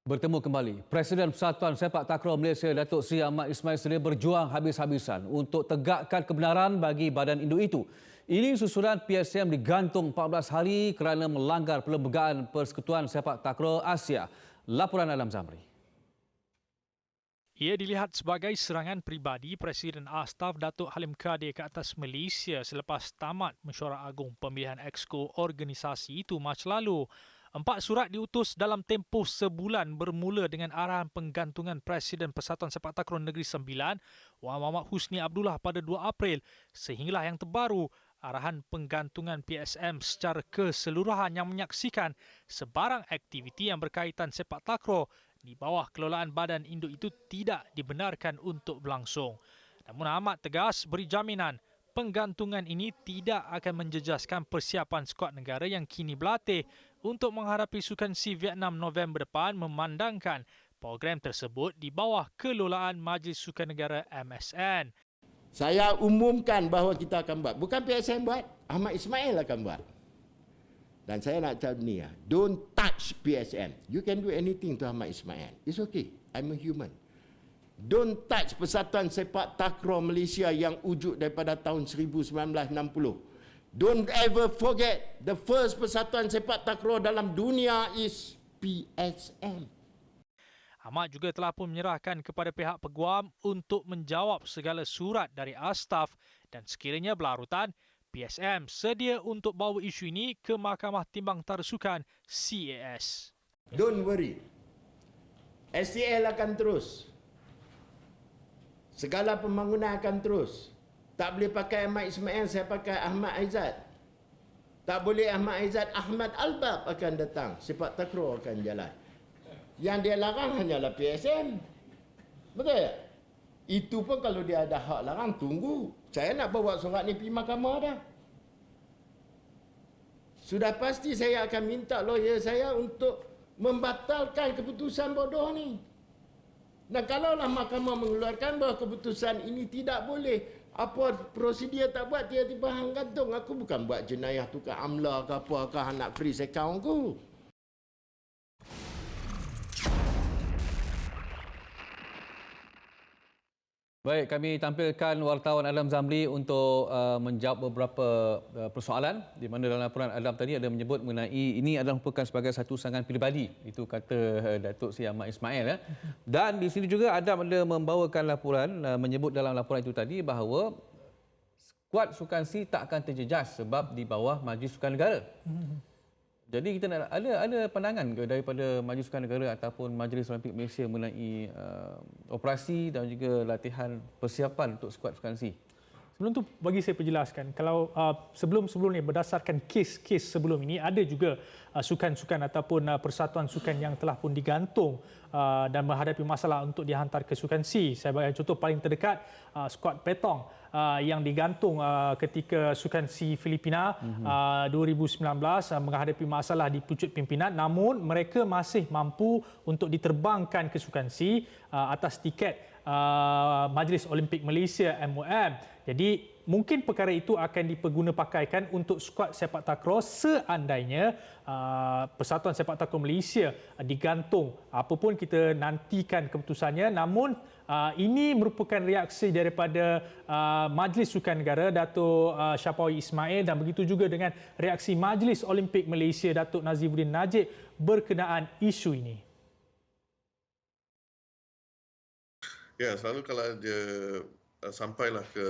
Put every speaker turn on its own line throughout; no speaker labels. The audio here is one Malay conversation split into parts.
Bertemu kembali, Presiden Persatuan Sepak Takraw Malaysia Datuk Seri Ahmad Ismail Sedia berjuang habis-habisan untuk tegakkan kebenaran bagi badan induk itu. Ini susulan PSM digantung 14 hari kerana melanggar Perlembagaan Persekutuan Sepak Takraw Asia. Laporan Adam Zamri.
Ia dilihat sebagai serangan peribadi Presiden Astaf Datuk Halim Kadir ke atas Malaysia selepas tamat mesyuarat agung pemilihan Exco organisasi itu Mac lalu. 4 surat diutus dalam tempoh sebulan bermula dengan arahan penggantungan Presiden Persatuan Sepak Takraw Negeri Sembilan, Wan Muhammad Husni Abdullah pada 2 April, sehinggalah yang terbaru, arahan penggantungan PSM secara keseluruhan yang menyaksikan sebarang aktiviti yang berkaitan sepak takraw di bawah kelolaan badan induk itu tidak dibenarkan untuk berlangsung. Namun Ahmad tegas beri jaminan penggantungan ini tidak akan menjejaskan persiapan skuad negara yang kini berlatih untuk menghadapi Sukan SEA Vietnam November depan, memandangkan program tersebut di bawah kelolaan Majlis Sukan Negara MSN.
Saya umumkan bahawa kita akan buat. Bukan PSM buat, Ahmad Ismail akan buat. Dan saya nak cakap ni, don't touch PSM. You can do anything to Ahmad Ismail. It's okay, I'm a human. Don't touch Persatuan Sepak Takraw Malaysia yang wujud daripada tahun 1960. Don't ever forget, the first Persatuan Sepak Takraw dalam dunia is PSM.
Ahmad juga telah pun menyerahkan kepada pihak peguam untuk menjawab segala surat dari Astaf dan sekiranya berlarutan, PSM sedia untuk bawa isu ini ke Mahkamah Timbang Tarsukan CAS.
Don't worry. STL akan terus. Segala pembangunan akan terus. Tak boleh pakai Ahmad Ismail, saya pakai Ahmad Aizat. Tak boleh Ahmad Aizat, Ahmad Albab akan datang. Sepak takraw akan jalan. Yang dia larang hanyalah PSM. Betul tak? Itu pun kalau dia ada hak larang, tunggu. Saya nak bawa surat ni pergi mahkamah dah. Sudah pasti saya akan minta lawyer saya untuk membatalkan keputusan bodoh ni. Dan kalaulah mahkamah mengeluarkan bahawa keputusan ini tidak boleh, apa prosedur tak buat, tiba-tiba hang gantung. Aku bukan buat jenayah tukar amla ke apakah nak freeze account aku.
Baik, kami tampilkan wartawan Adam Zamri untuk menjawab beberapa persoalan di mana dalam laporan Adam tadi ada menyebut mengenai ini adalah merupakan sebagai satu serangan peribadi. Itu kata Datuk Seri Ahmad Ismail. Dan di sini juga Adam ada membawakan laporan, menyebut dalam laporan itu tadi bahawa skuad Sukan SEA tak akan terjejas sebab di bawah Majlis Sukan Negara. Jadi kita nak ada pandangan ke daripada Majlis Sukan Negara ataupun Majlis Olimpik Malaysia mengenai operasi dan juga latihan persiapan untuk skuad Sukan SEA?
Sebelum tu bagi saya perjelaskan, kalau sebelum ni berdasarkan kes-kes sebelum ini ada juga sukan-sukan ataupun persatuan sukan yang telah pun digantung dan menghadapi masalah untuk dihantar ke Sukan SEA. Saya bagi contoh paling terdekat skuad Petong yang digantung ketika Sukan SEA Filipina 2019 menghadapi masalah di pucuk pimpinan, namun mereka masih mampu untuk diterbangkan ke Sukan SEA atas tiket Majlis Olimpik Malaysia MOM. Jadi mungkin perkara itu akan dipergunapakaikan untuk skuad sepak takraw seandainya Persatuan Sepak Takraw Malaysia digantung. Apapun kita nantikan keputusannya, namun ini merupakan reaksi daripada Majlis Sukan Negara Datuk Syafawi Ismail dan begitu juga dengan reaksi Majlis Olimpik Malaysia Datuk Nazifuddin Najib berkenaan isu ini.
Ya, selalu kalau dia sampailah ke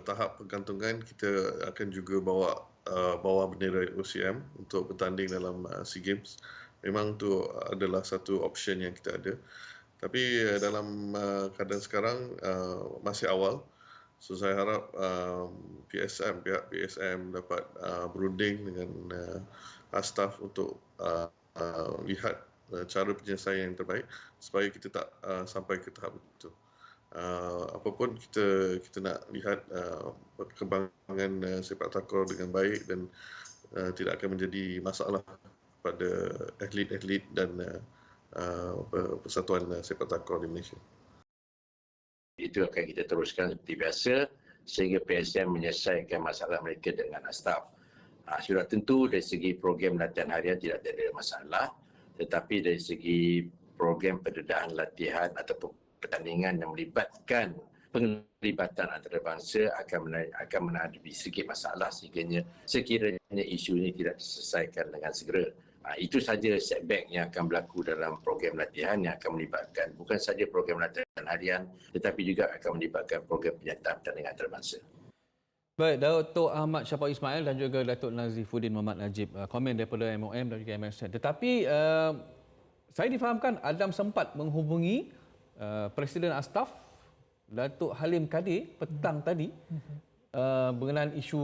tahap pergantungan, kita akan juga bawa bendera OCM untuk bertanding dalam SEA Games. Memang tu adalah satu option yang kita ada. Tapi dalam keadaan sekarang masih awal. So saya harap pihak PSM dapat berunding dengan staf untuk lihat cara penyelesaian yang terbaik supaya kita tak sampai ke tahap itu. Apapun kita nak lihat perkembangan sepak takraw dengan baik dan tidak akan menjadi masalah pada atlet-atlet dan persatuan sepak takraw di Malaysia.
Itu akan kita teruskan seperti biasa sehingga PSM menyelesaikan masalah mereka dengan staf. Sudah tentu dari segi program latihan harian tidak ada masalah, tetapi dari segi program pendedaan latihan ataupun pertandingan yang melibatkan penglibatan antarabangsa akan menghadapi sedikit masalah sekiranya isu ini tidak diselesaikan dengan segera. Itu saja setback yang akan berlaku dalam program latihan yang akan melibatkan bukan saja program latihan harian tetapi juga akan melibatkan program penyertaan pertandingan antarabangsa.
Baik, Datuk Ahmad Syafaq Ismail dan juga Datuk Nazifuddin Muhammad Najib, komen daripada MOM dan juga MSN. Tetapi saya difahamkan Adam sempat menghubungi Presiden Astaf Datuk Halim Kadir petang tadi berkenaan isu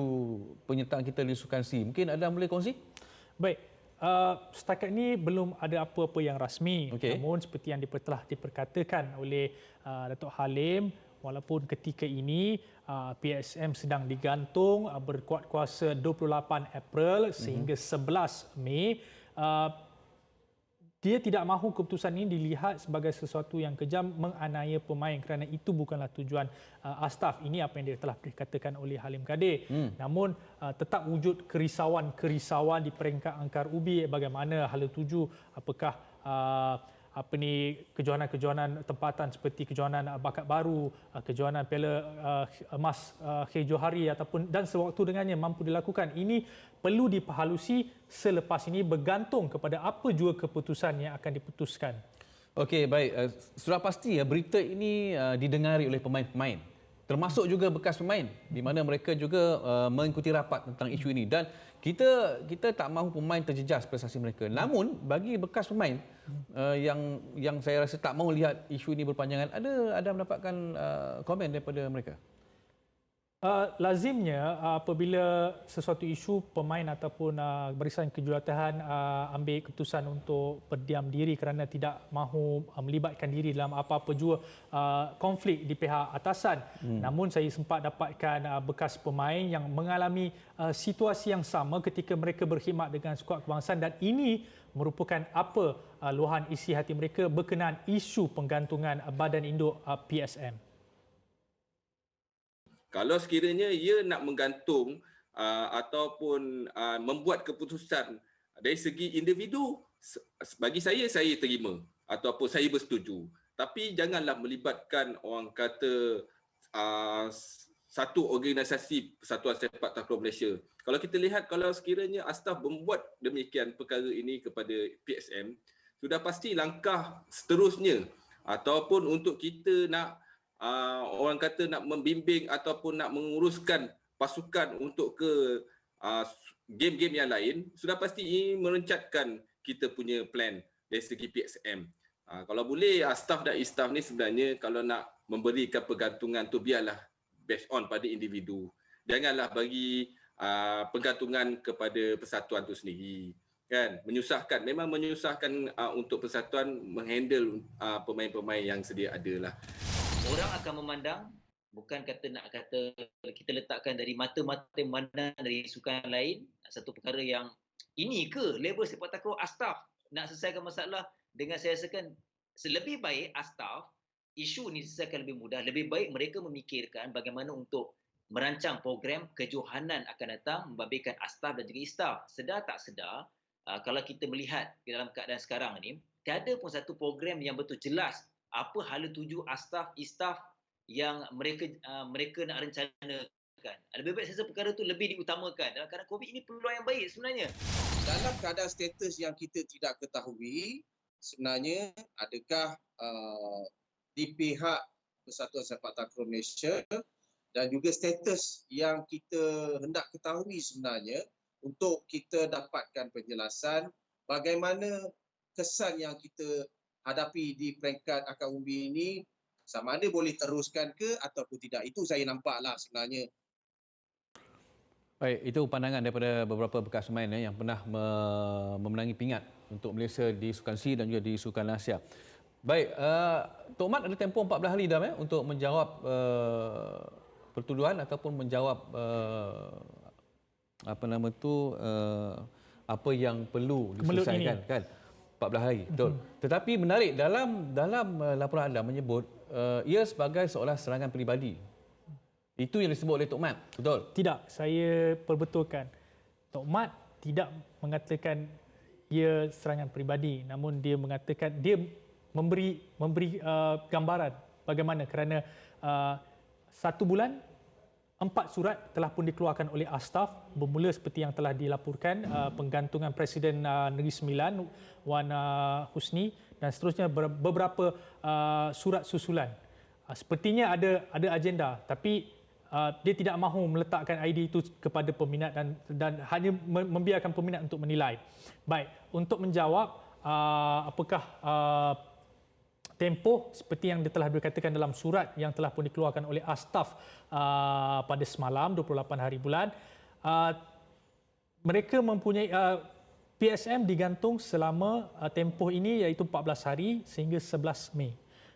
penyertaan kita di Sukan C. Mungkin Adam boleh kongsi?
Baik, setakat ini belum ada apa-apa yang rasmi.
Okey.
Namun seperti yang telah diperkatakan oleh Datuk Halim, walaupun ketika ini PSM sedang digantung berkuat kuasa 28 April sehingga 11 Mei, dia tidak mahu keputusan ini dilihat sebagai sesuatu yang kejam menganiaya pemain kerana itu bukanlah tujuan Astaf. Ini apa yang dia telah dikatakan oleh Halim Kadir. Namun tetap wujud kerisauan di peringkat angkar ubi bagaimana hala tuju, apakah kejohanan-kejohanan tempatan seperti kejohanan bakat baru, kejohanan Piala Emas K. Johari dan sewaktu dengannya mampu dilakukan. Ini perlu diperhalusi selepas ini bergantung kepada apa jua keputusan yang akan diputuskan.
Okey, baik. Sudah pasti berita ini didengari oleh pemain-pemain, termasuk juga bekas pemain di mana mereka juga mengikuti rapat tentang isu ini dan kita tak mahu pemain terjejas prestasi mereka. Namun bagi bekas pemain yang saya rasa tak mahu lihat isu ini berpanjangan, ada mendapatkan komen daripada mereka?
Lazimnya apabila sesuatu isu pemain ataupun barisan kejuruteraan ambil keputusan untuk berdiam diri kerana tidak mahu melibatkan diri dalam apa-apa jua konflik di pihak atasan. Namun saya sempat dapatkan bekas pemain yang mengalami situasi yang sama ketika mereka berkhidmat dengan skuad kebangsaan dan ini merupakan apa luahan isi hati mereka berkenaan isu penggantungan badan induk PSM.
Kalau sekiranya ia nak menggantung ataupun membuat keputusan dari segi individu, bagi saya terima ataupun saya bersetuju. Tapi janganlah melibatkan orang kata satu organisasi Persatuan Sepak Takraw Malaysia. Kalau kita lihat, kalau sekiranya Astaf membuat demikian perkara ini kepada PSM, sudah pasti langkah seterusnya ataupun untuk kita nak orang kata nak membimbing ataupun nak menguruskan pasukan untuk ke game-game yang lain, sudah pasti ini merencatkan kita punya plan dari segi PSM. Kalau boleh staff dan istaf ni sebenarnya kalau nak memberikan pergantungan tu biarlah based on pada individu. Janganlah bagi pergantungan kepada persatuan tu sendiri. Kan, menyusahkan, memang menyusahkan untuk persatuan menghandle pemain-pemain yang sedia ada lah.
Orang akan memandang, bukan nak kata kita letakkan dari mata-mata memandang dari sukan lain, satu perkara yang ini ke level sepak takraw Astaf nak selesaikan masalah dengan saya rasakan lebih baik Astaf isu ni selesaikan lebih mudah, lebih baik mereka memikirkan bagaimana untuk merancang program kejohanan akan datang membabitkan Astaf dan juga Istaf. Sedar tak sedar, kalau kita melihat dalam keadaan sekarang ni, tiada pun satu program yang betul jelas apa hala tuju Astaf, Istaf yang mereka nak rencanakan. Lebih baik saya perkara itu lebih diutamakan. Dalam keadaan COVID ini peluang yang baik sebenarnya.
Dalam keadaan status yang kita tidak ketahui, sebenarnya adakah di pihak Persatuan Sepak Takraw Malaysia dan juga status yang kita hendak ketahui sebenarnya untuk kita dapatkan penjelasan bagaimana kesan yang kita hadapi di peringkat akar umbi ini sama ada boleh teruskan ke ataupun tidak. Itu saya nampaklah sebenarnya.
Baik, itu pandangan daripada beberapa bekas pemain yang pernah memenangi pingat untuk Malaysia di Sukan C dan juga di Sukan Asia. Baik, Tok Mat ada tempoh 14 hari dah untuk menjawab pertuduhan ataupun menjawab apa yang perlu diselesaikan kan. 14 hari, betul. Tetapi menarik dalam laporan anda menyebut ia sebagai seolah serangan peribadi. Itu yang disebut oleh Tok Mat, betul?
Tidak, saya perbetulkan. Tok Mat tidak mengatakan ia serangan peribadi, namun dia mengatakan dia memberi gambaran bagaimana kerana 1 bulan 4 surat telah pun dikeluarkan oleh Astaf, bermula seperti yang telah dilaporkan penggantungan Presiden Negeri Sembilan Wan Husni, dan seterusnya beberapa surat susulan. Sepertinya ada agenda, tapi dia tidak mahu meletakkan idea itu kepada peminat dan hanya membiarkan peminat untuk menilai. Baik, untuk menjawab apakah tempoh seperti yang telah dikatakan dalam surat yang telah pun dikeluarkan oleh Astaf pada semalam 28 hari bulan, mereka mempunyai PSM digantung selama tempoh ini iaitu 14 hari sehingga 11 Mei.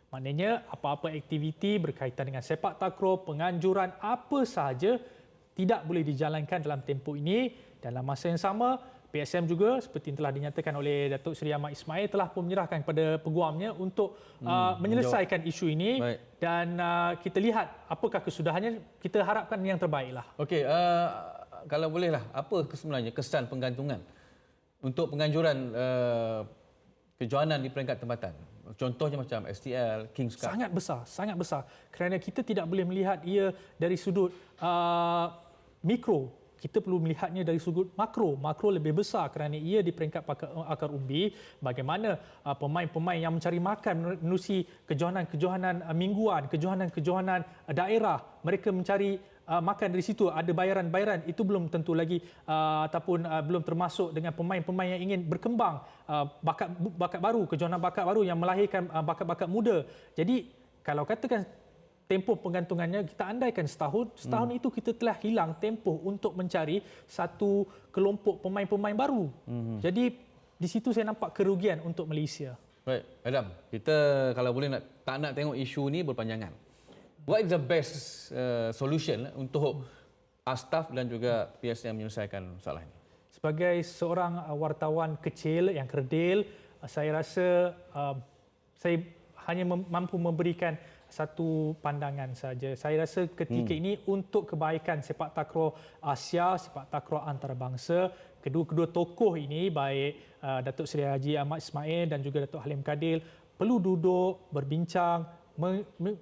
Maknanya apa-apa aktiviti berkaitan dengan sepak takraw, penganjuran apa sahaja tidak boleh dijalankan dalam tempoh ini. Dalam masa yang sama, PSM juga seperti yang telah dinyatakan oleh Datuk Seri Ahmad Ismail telah pun menyerahkan kepada peguamnya untuk menyelesaikan isu ini. Baik. Dan kita lihat apakah kesudahannya, kita harapkan yang terbaiklah.
Okey, kalau bolehlah, apa sebenarnya kesan penggantungan untuk penganjuran kejohanan di peringkat tempatan? Contohnya macam STL, Kings Cup.
Sangat besar. Kerana kita tidak boleh melihat ia dari sudut mikro. Kita perlu melihatnya dari sudut makro. Makro lebih besar kerana ia di peringkat akar umbi. Bagaimana pemain-pemain yang mencari makan menerusi kejohanan-kejohanan mingguan, kejohanan-kejohanan daerah. Mereka mencari makan dari situ. Ada bayaran-bayaran. Itu belum tentu lagi ataupun belum termasuk dengan pemain-pemain yang ingin berkembang. Bakat baru, kejohanan bakat baru yang melahirkan bakat-bakat muda. Jadi kalau katakan tempoh penggantungannya kita andaikan setahun itu kita telah hilang tempoh untuk mencari satu kelompok pemain-pemain baru. Jadi di situ saya nampak kerugian untuk Malaysia.
Baik, Adam, kita kalau boleh tak nak tengok isu ni berpanjangan. What is the best solution untuk Astaf dan juga PSM menyelesaikan masalah ini?
Sebagai seorang wartawan kecil yang kerdil, saya rasa saya hanya mampu memberikan satu pandangan saja. Saya rasa ketika ini untuk kebaikan sepak takraw Asia, sepak takraw antarabangsa, kedua-kedua tokoh ini baik Datuk Seri Haji Ahmad Ismail dan juga Datuk Halim Kadil perlu duduk berbincang,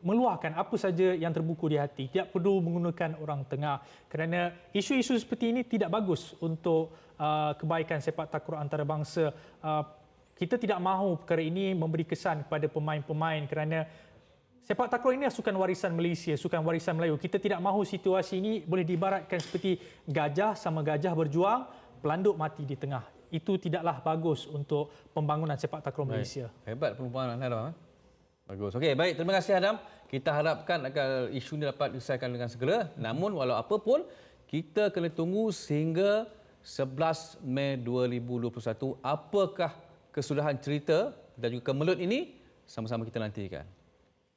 meluahkan apa saja yang terbuku di hati. Tidak perlu menggunakan orang tengah kerana isu-isu seperti ini tidak bagus untuk kebaikan sepak takraw antarabangsa. Kita tidak mahu perkara ini memberi kesan kepada pemain-pemain kerana sepak takraw ini sukan warisan Malaysia, sukan warisan Melayu. Kita tidak mahu situasi ini boleh diibaratkan seperti gajah sama gajah berjuang, pelanduk mati di tengah. Itu tidaklah bagus untuk pembangunan sepak takraw Malaysia.
Hebat perempuan Adam. Bagus. Okey, baik. Terima kasih Adam. Kita harapkan agar isu ini dapat diselesaikan dengan segera. Namun walau apa pun, kita kena tunggu sehingga 11 Mei 2021 apakah kesudahan cerita dan juga kemelut ini sama-sama kita nantikan.